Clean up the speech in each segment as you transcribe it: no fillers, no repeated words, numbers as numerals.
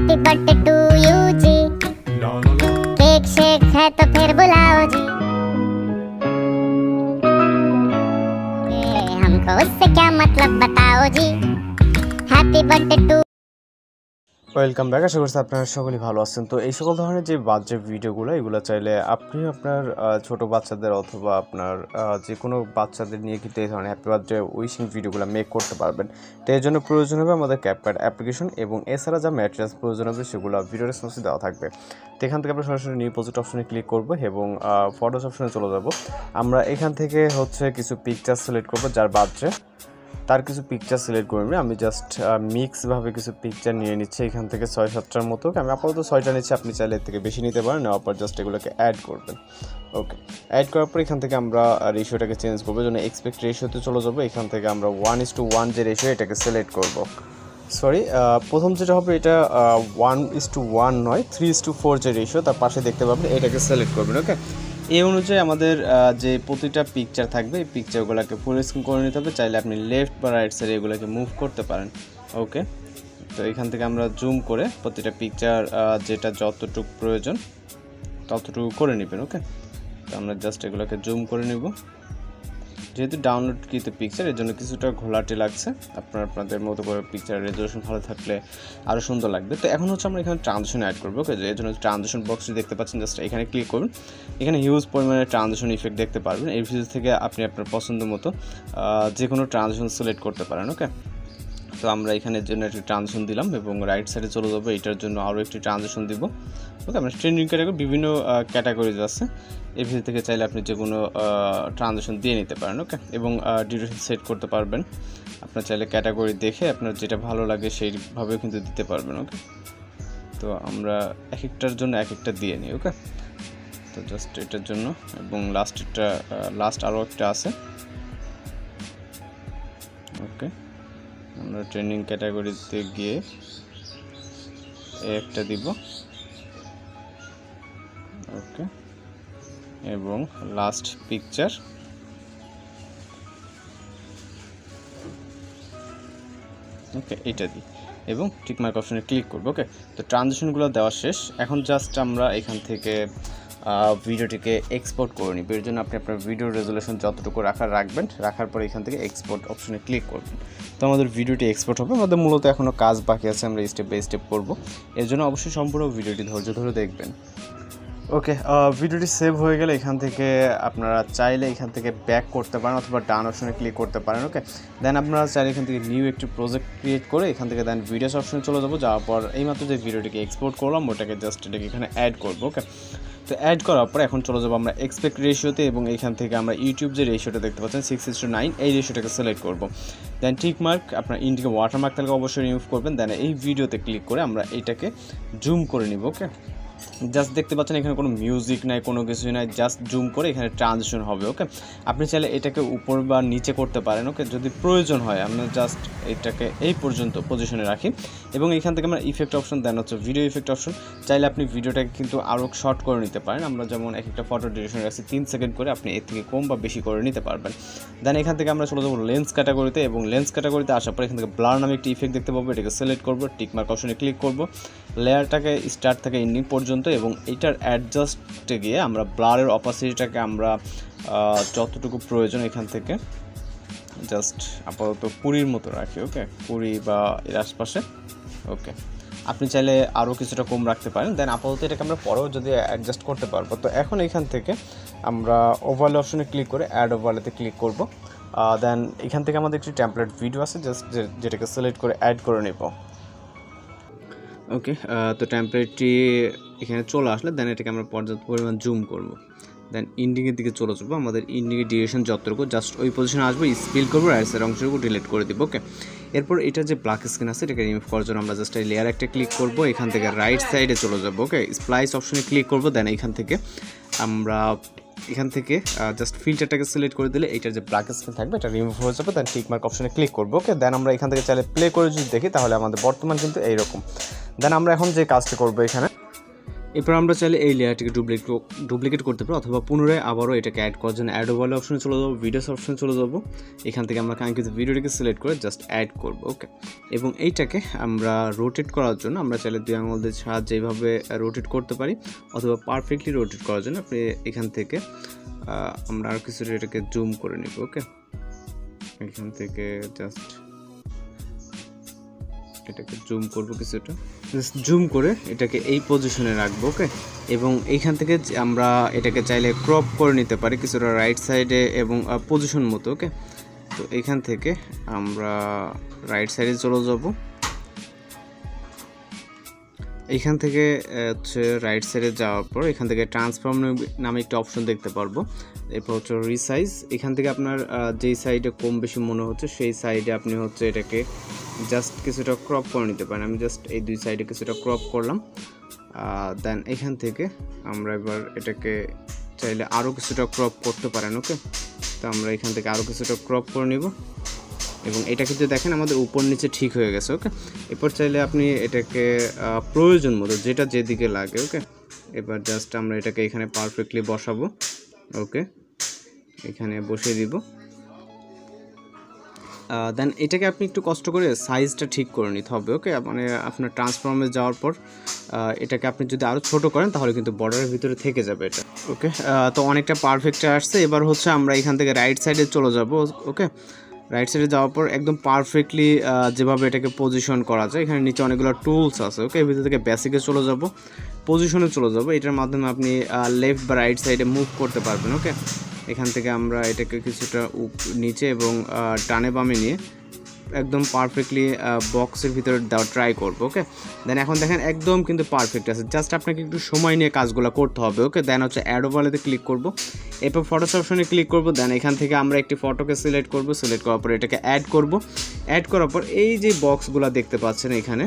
Happy birthday to you ji, cake शेक है तो फिर बुलाओ जी। हमको उससे क्या मतलब बताओ जी। Happy birthday to. Welcome back. আশা করছি আপনারা সকলেই ভালো আছেন। তো এই সকল ধরনের যে বাজে ভিডিওগুলো এগুলো চাইলে আপনি আপনার ছোট বাচ্চাদের অথবা আপনার যে কোনো বাচ্চাদের নিয়ে কিন্তু এই ধরনের হ্যাপি বার্থডে উইশিং ভিডিওগুলো মেক করতে পারবেন। তো এর জন্য প্রয়োজন হবে আমাদের ক্যাপকাট অ্যাপ্লিকেশন এবং এছাড়া যা ম্যাটেরিয়ালস প্রয়োজন হবে সেগুলো ভিডিও রেসপন্সে দেওয়া থাকবে। তো এখান থেকে আমরা সরাসরি নিউ প্রজেক্ট অপশনে ক্লিক করব এবং ফটোস অপশনে চলে যাব। আমরা এখান থেকে কিছু পিকচার সিলেক্ট করব যার বার্থডে, তার কিছু পিকচার সিলেক্ট করে নিই। আমি জাস্ট মিক্সভাবে কিছু পিকচার নিয়ে নিচ্ছি এখান থেকে 6-7টার মতো। আমি আপাতত 6টা নিচ্ছি, আপনি চাইলে এর থেকে বেশি নিতে পারেন। নেওয়ার পর জাস্ট এগুলোকে অ্যাড করবেন। ওকে, অ্যাড করার পর এখান থেকে আমরা রেশিওটাকে চেঞ্জ করবো, জন্য এক্সপেক্ট রেশিওতে চলে যাবো। এখান থেকে আমরা 1:1 যে রেশিও এটাকে সিলেক্ট করব। প্রথম যেটা হবে এটা 1:1 নয়, 3:4 যে রেশিও তার পাশে দেখতে পাবেন, এটাকে সিলেক্ট করবেন। ওকে, এই অনুযায়ী আমাদের যে প্রতিটা পিকচার থাকবে এই পিকচারগুলোকে ফুল স্ক্রিন করে নিতে হবে। চাইলে আপনি লেফট বা রাইট সাইডে এগুলোকে মুভ করতে পারেন। ওকে, তো এখান থেকে আমরা জুম করে প্রতিটা পিকচার যেটা যতটুকু প্রয়োজন ততটুকু করে নেবেন। ওকে, তো আমরা জাস্ট এগুলোকে জুম করে নেব। যেহেতু ডাউনলোড কৃত পিকচার এর জন্য কিছুটা ঘোলাটে লাগছে, আপনাদের মতো করে পিকচার রেজলিউশন ভালো থাকলে আরও সুন্দর লাগবে। তো এখন আমরা এখানে ট্রানজিশন অ্যাড করবো। ওকে, এর জন্য ট্রানজিশন বক্সটি দেখতে পাচ্ছেন, জাস্ট এখানে ক্লিক করুন। এখানে হিউজ পরিমাণে ট্রানজিশন ইফেক্ট দেখতে পারবেন। এই ভিডিও থেকে আপনি আপনার পছন্দ মতো যে কোনো ট্রানজিশন সিলেক্ট করতে পারেন। ওকে, তো আমরা এখানের জন্য একটি ট্রানজিশন দিলাম এবং রাইট সাইডে চলে যাবো, এটার জন্য আরও একটি ট্রানজিশন দিব। ওকে, আমরা ট্রেন্ডিং ক্যাটাগরি বিভিন্ন ক্যাটাগরিজ আছে, এই ভিডিও থেকে চাইলে আপনি যে কোনো ট্রানজিশন দিয়ে নিতে পারেন। ওকে, এবং ডিউরেশন সেট করতে পারবেন। আপনার চাইলে ক্যাটাগরি দেখে আপনার যেটা ভালো লাগে সেইভাবেও কিন্তু দিতে পারবেন। ওকে, তো আমরা এক একটার জন্য এক একটা দিয়ে নিই। ওকে, তো জাস্ট এটার জন্য এবং লাস্ট আরও একটা আছে। ওকে, আমরা ট্রেন্ডিং ক্যাটাগরিতে গিয়ে একটা দিব। ওকে, এবং লাস্ট পিকচার। ওকে, এটা দিই এবং টিক মার্ক অপশনে ক্লিক করব। ওকে, তো ট্রানজিশনগুলো দেওয়া শেষ। এখন জাস্ট আমরা এখান থেকে ভিডিওটিকে এক্সপোর্ট করে নিব। এর জন্য আপনি আপনার ভিডিও রেজলিউশন যতটুকু রাখবেন, রাখার পরে এখান থেকে এক্সপোর্ট অপশনে ক্লিক করবেন। তো আমাদের ভিডিওটি এক্সপোর্ট হবে। আমাদের মূলত এখনও কাজ বাকি আছে, আমরা স্টেপ বাই স্টেপ করব। এর জন্য অবশ্যই সম্পূর্ণ ভিডিওটি ধৈর্য ধরে দেখবেন। ওকে, ভিডিওটি সেভ হয়ে গেলে এখান থেকে আপনারা চাইলে এখান থেকে ব্যাক করতে পারেন অথবা ডান অপশনে ক্লিক করতে পারেন। ওকে, দেন আপনারা চাইলে এখান থেকে নিউ একটি প্রজেক্ট ক্রিয়েট করে এখান থেকে দেন ভিডিওস অপশনে চলে যাবো। যাওয়ার পর এইমাত্র যে ভিডিওটিকে এক্সপোর্ট করলাম ওটাকে জাস্ট এটাকে এখানে অ্যাড করবো। ওকে, তো অ্যাড করার পর এখন চলে যাবো আমরা এক্সপেক্ট রেশিওতে এবং এখান থেকে আমরা ইউটিউব যে রেশিওটা দেখতে পাচ্ছেন 6:9 এই রেশিওটাকে সিলেক্ট করবো। দেন টিক মার্ক, আপনার ইন্ডিকে ওয়াটারমার্ক তাহলে অবশ্যই রিমুভ করবেন। দেন এই ভিডিওতে ক্লিক করে আমরা এইটাকে জুম করে নিব। ওকে, জাস্ট দেখতে পাচ্ছেন এখানে কোনো মিউজিক নাই, কোনো কিছুই নাই, জাস্ট জুম করে এখানে ট্রানজিশন হবে। ওকে, আপনি চাইলে এটাকে উপর বা নিচে করতে পারেন। ওকে, যদি প্রয়োজন হয় আমরা জাস্ট এটাকে এই পর্যন্ত পজিশনে রাখি এবং এখান থেকে আমরা ইফেক্ট অপশন দেন ভিডিও ইফেক্ট অপশন। চাইলে আপনি ভিডিওটাকে কিন্তু আরও শর্ট করে নিতে পারেন। আমরা যেমন একটা ফটো ডিউরেশন রাখছি 3 সেকেন্ড করে, আপনি এর থেকে কম বা বেশি করে নিতে পারবেন। দেন এখান থেকে আমরা চলে যাবো লেন্স ক্যাটাগরিতে এবং লেন্স ক্যাটাগরিতে আসার পর এখান থেকে ব্লার নামে একটি ইফেক্ট দেখতে পাবো, এটাকে সিলেক্ট করবো, টিক মার্ক অপশনে ক্লিক করবো, লেয়ারটাকে স্টার্ট থেকে এন্ডিং পর্যন্ত এবং এইটার অ্যাডজাস্টে গিয়ে আমরা ব্লারের অপাসিটিটাকে আমরা যতটুকু প্রয়োজন এখান থেকে জাস্ট আপাতত 20 মতো রাখি। ওকে, 20 বা এর আশপাশে। ওকে, আপনি চাইলে আরও কিছুটা কম রাখতে পারেন। দেন আপাতত এটাকে আমরা পরেও যদি অ্যাডজাস্ট করতে পারবো। তো এখন এখান থেকে আমরা ওভারলে অপশনে ক্লিক করে অ্যাড ওভারলেতে ক্লিক করব। দেন এখান থেকে আমাদের একটি টেমপ্লেট ভিডিও আছে, জাস্ট যেটাকে সিলেক্ট করে অ্যাড করে নেব। ওকে, তো টেমপ্লেটটি এখানে চলে আসলে দেন এটাকে আমরা পর্যাপ্ত পরিমাণ জুম করব। দেন ইন্ডিংয়ের দিকে চলে যাবো। আমাদের ইন্ডিংয়ের ডিউরেশন যতটুকু জাস্ট ওই পজিশনে আসবো, স্পিল করবো, রাইট সাইড অংশটুকু ডিলিট করে দিব। ওকে, এরপর এটা যে ব্ল্যাক স্ক্রিন আছে এটাকে রিমুভ করার জন্য আমরা জাস্ট এই লেয়ার একটা ক্লিক করবো, এখান থেকে রাইট সাইডে চলে যাবো। ওকে, স্প্লাইস অপশনে ক্লিক করবো। দেন আমরা এখান থেকে জাস্ট ফিল্টারটাকে সিলেক্ট করে দিলে এটার যে ব্ল্যাক স্ক্রিন থাকবে এটা রিমুভ হয়ে যাবে। দেন টিক মার্ক অপশনে ক্লিক করবো। ওকে, দেন আমরা এখান থেকে চাইলে প্লে করে যদি দেখি তাহলে আমাদের বর্তমান কিন্তু এইরকম। দেন আমরা এখন যে কাজটা করবো এরপর আমরা চাইলে এই লেয়ারটিকে ডুপ্লিকেট করতে পারি, অথবা পুনরায় আবারও এটাকে অ্যাড করার জন্য অ্যাড ওভারলে অপশনে চলে যাবো, ভিডিওস অপশনে চলে যাবো। এখান থেকে আমরা কাঙ্ক্ষিত ভিডিওটিকে সিলেক্ট করে জাস্ট অ্যাড করব। ওকে, এবং এইটাকে আমরা রোটেট করার জন্য আমরা চাইলে 2 আঙুলের সাহায্যে এইভাবে রোটেট করতে পারি, অথবা পারফেক্টলি রোটেট করার জন্য আপনি এখান থেকে আমরা আর কিছুটা এটাকে জুম করে নিব। ওকে, এখান থেকে জাস্ট এটাকে জুম করব, কিছুটা জুম করে এটাকে এই পজিশনে রাখবো। ওকে, এবং এইখান থেকে আমরা এটাকে চাইলে ক্রপ করে নিতে পারি কিছুটা রাইট সাইডে এবং পজিশন মতো। ওকে, তো এইখান থেকে আমরা রাইট সাইডে চলে যাব। এইখান থেকে হচ্ছে রাইট সাইডে যাওয়ার পর এখান থেকে ট্রান্সফর্ম নামে একটা অপশন দেখতে পারবো। এরপর হচ্ছে রিসাইজ, এখান থেকে আপনার যেই সাইডে কম বেশি মনে হচ্ছে সেই সাইডে আপনি হচ্ছে এটাকে জাস্ট কিছুটা ক্রপ করে নিতে পারেন। আমি জাস্ট এই 2 সাইডে কিছুটা ক্রপ করলাম। দেন এখান থেকে আমরা এবার এটাকে চাইলে আরও কিছুটা ক্রপ করতে পারেন। ওকে, তো আমরা এখান থেকে আরও কিছুটা ক্রপ করে নিব, এবং এটা কিন্তু দেখেন আমাদের উপর নিচে ঠিক হয়ে গেছে। ওকে, এরপর চাইলে আপনি এটাকে প্রয়োজন মতো যেটা যেদিকে লাগে। ওকে, এবার জাস্ট আমরা এটাকে এখানে পারফেক্টলি বসাবো। ওকে, এখানে বসিয়ে দিব। দেন এটাকে আপনি একটু কষ্ট করে সাইজটা ঠিক করে নিতে হবে। ওকে, মানে আপনার ট্রান্সফর্মে যাওয়ার পর এটাকে আপনি যদি আরও ছোটো করেন তাহলে কিন্তু বর্ডারের ভিতরে থেকে যাবে এটা। ওকে, তো অনেকটা পারফেক্টে আসছে। এবার হচ্ছে আমরা এখান থেকে রাইট সাইডে চলে যাব। ওকে, রাইট সাইডে যাওয়ার পর একদম পারফেক্টলি যেভাবে এটাকে পজিশন করা যায়, এখানে নিচে অনেকগুলো টুলস আছে। ওকে, এর ভিতর থেকে বেসিকে চলে যাব, পজিশনে চলে যাব। এটার মাধ্যমে আপনি লেফট বা রাইট সাইডে মুভ করতে পারবেন। ওকে, এখান থেকে আমরা এটাকে কিছুটা নিচে এবং ডানে বামে নিয়ে একদম পারফেক্টলি বক্সের ভিতরে দেওয়া ট্রাই করবো। ওকে, দেন এখন দেখেন একদম কিন্তু পারফেক্ট আছে, জাস্ট আপনাকে একটু সময় নিয়ে কাজগুলো করতে হবে। ওকে, দেন হচ্ছে অ্যাড ওভারলেতে ক্লিক করব, এরপর ফটোস অপশনে ক্লিক করব। দেন এখান থেকে আমরা একটি ফটোকে সিলেক্ট করব, সিলেক্ট করার পর এটাকে অ্যাড করব। অ্যাড করার পর এই যে বক্সগুলো দেখতে পাচ্ছেন এখানে,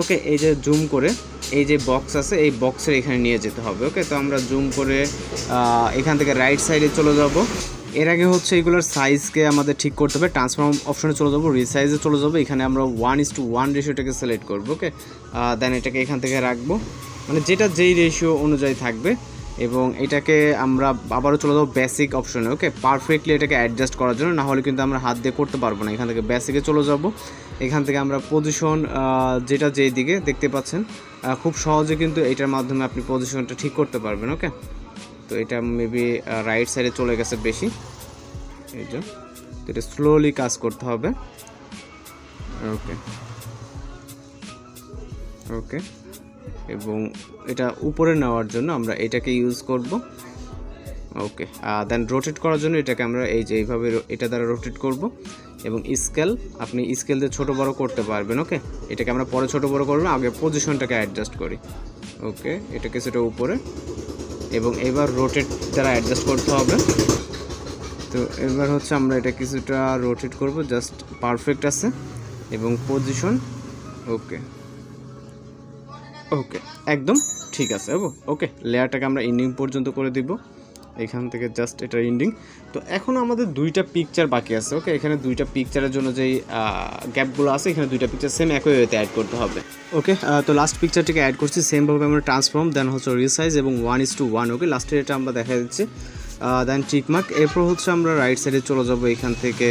ওকে, এই যে জুম করে এই যে বক্স আছে এই বক্সের এখানে নিয়ে যেতে হবে। ওকে, তো আমরা জুম করে এখান থেকে রাইট সাইডে চলে যাব। এর আগে হচ্ছে এগুলোর সাইজকে আমাদের ঠিক করতে হবে, ট্রান্সফর্ম অপশনে চলে যাবো, রিসাইজে চলে যাবো। এখানে আমরা 1:1 রেশিওটাকে সিলেক্ট করবো। ওকে, দেন এটাকে এখান থেকে রাখবো, মানে যেটা যেই রেশিও অনুযায়ী থাকবে, এবং এটাকে আমরা আবারও চলে যাবো বেসিক অপশনে। ওকে, পারফেক্টলি এটাকে অ্যাডজাস্ট করার জন্য, না হলে কিন্তু আমরা হাত দিয়ে করতে পারবো না। এখান থেকে বেসিকে চলে যাব, এখান থেকে আমরা পজিশন যেটা যেই দিকে দেখতে পাচ্ছেন খুব সহজে কিন্তু এটার মাধ্যমে আপনি পজিশনটা ঠিক করতে পারবেন। ওকে, তো এটা মেবি রাইট সাইডে চলে গেছে বেশি, এই যে, তো এটা স্লোলি কাজ করতে হবে। ওকে, ওকে, এবং এটা উপরে নেওয়ার জন্য আমরা এটাকে ইউজ করব। ওকে, দেন রোটেট করার জন্য এটাকে আমরা এই যে এইভাবে এটা দ্বারা রোটেট করব, এবং স্কেল আপনি স্কেল দিয়ে ছোটো বড়ো করতে পারবেন। ওকে, এটাকে আমরা পরে ছোটো বড়ো করবো, আগে পজিশনটাকে অ্যাডজাস্ট করি। ওকে, এটা কিছুটা উপরে, এবং এবার রোটেট দ্বারা অ্যাডজাস্ট করতে হবে। তো এবার হচ্ছে আমরা এটা কিছুটা রোটেট করব, জাস্ট পারফেক্ট আছে, এবং পজিশন ওকে, ওকে, একদম ঠিক আছে। ওকে, লেয়ারটাকে আমরা এন্ডিং পর্যন্ত করে দিব, এখান থেকে জাস্ট এটা এন্ডিং। তো এখন আমাদের 2টা পিকচার বাকি আছে। ওকে, এখানে 2টা পিকচারের জন্য যেই গ্যাপগুলো আছে, এখানে 2টা পিকচার সেম একই ওয়েতে অ্যাড করতে হবে। ওকে, তো লাস্ট পিকচারটিকে অ্যাড করছি সেমভাবে আমরা ট্রান্সফর্ম, দেন হচ্ছে রিসাইজ এবং 1:1। ওকে, লাস্টে এটা আমরা দেখা দিচ্ছি, দেন টিকমার্ক। এরপর হচ্ছে আমরা রাইট সাইডে চলে যাব, এখান থেকে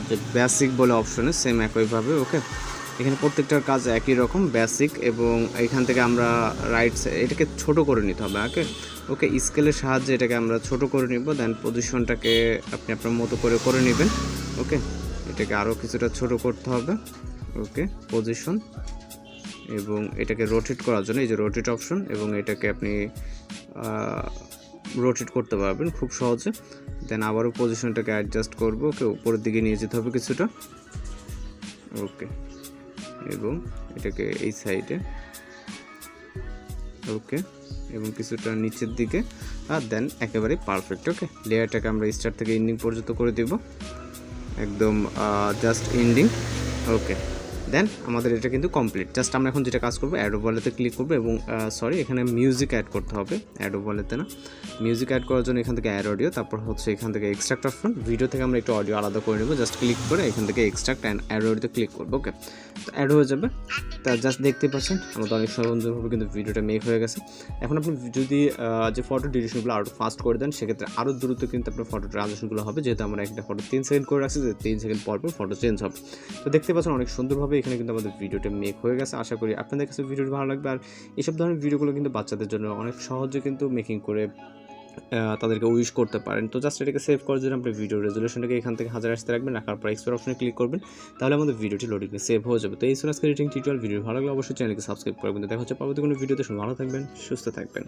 যে বেসিক বলে অপশনে সেম একইভাবে। ওকে, এখানে প্রত্যেকটার কাজ একই রকম বেসিক, এবং এখান থেকে আমরা রাইট সাইড এটাকে ছোট করে নিতে হবে। ওকে, স্কেলের সাহায্যে এটাকে আমরা ছোট করে নিব, দেন পজিশনটাকে আপনি আপনার মতো করে নেবেন। ওকে, এটাকে আরও কিছুটা ছোট করতে হবে। ওকে, পজিশন, এবং এটাকে রোটেট করার জন্য এই যে রোটেট অপশন, এবং এটাকে আপনি রোটেট করতে পারবেন খুব সহজে। দেন আবারও পজিশনটাকে অ্যাডজাস্ট করব। ওকে, উপরের দিকে নিয়ে যেতে হবে কিছুটা। ওকে, এবং এটাকে এই সাইডে। ওকে, এবং কিছুটা নিচের দিকে, আর দেন একেবারে পারফেক্ট। ওকে, লেয়ারটাকে আমরা স্টার্ট থেকে এন্ডিং পর্যন্ত করে দেব, একদম জাস্ট এন্ডিং। ওকে, দেন আমাদের এটা কিন্তু কমপ্লিট। জাস্ট আমরা এখন যেটা কাজ করবো, অ্যাডোব ওয়ালেটে ক্লিক করবো এবং এখানে মিউজিক অ্যাড করতে হবে, অ্যাডোব ওয়ালেটে না। মিউজিক অ্যাড করার জন্য এখান থেকে অ্যাড অডিও, তারপর হচ্ছে এখান থেকে এক্সট্রাক্ট অপশন, ভিডিও থেকে আমরা একটু অডিও আলাদা করে নেবো। জাস্ট ক্লিক করে এখান থেকে এক্সট্রাক্ট অ্যান্ড অ্যাড অডিওতে ক্লিক করবো। ওকে, তো অ্যাড হয়ে যাবে। তা জাস্ট দেখতে পাচ্ছেন আমাদের অনেক সুন্দরভাবে কিন্তু ভিডিওটা মেক হয়ে গেছে। এখন আপনি যদি যে ফটো ডিউরেশনগুলো আরও ফাস্ট করে দেন, সেক্ষেত্রে আরও দ্রুত কিন্তু আপনার ফটো ট্রানজেকশনগুলো হবে, যেহেতু আমরা একটা ফটো 3 সেকেন্ড করে রাখছি, যে 3 সেকেন্ড পর পর ফটো চেঞ্জ হবে। তো দেখতে পাচ্ছেন অনেক সুন্দরভাবে এখানে কিন্তু আমাদের ভিডিওটা মেক হয়ে গেছে। আশা করি আপনাদের কাছে ভিডিওটি ভালো লাগবে। আর এইসব ধরনের ভিডিওগুলো কিন্তু বাচ্চাদের জন্য অনেক সহজে কিন্তু মেকিং করে তাদেরকে উইশ করতে পারেন। তো জাস্ট এটাকে সেভ করার জন্য আপনি ভিডিও রেজুলেশনটাকে এখান থেকে 1000 আসতে রাখবেন, রাখার পর এক্সপোর্ট অপশনে ক্লিক করবেন, তাহলে আমাদের ভিডিওটি লোডিংয়ে সেভ হয়ে যাবে। তো এই ছিল আজকের এডিটিং টিউটোরিয়াল। ভিডিও ভালো লাগলে অবশ্যই চ্যানেলকে সাবস্ক্রাইব করবেন। দেখা হচ্ছে পরবর্তী কোনো ভিডিওতে। ভালো থাকবেন, সুস্থ থাকবেন।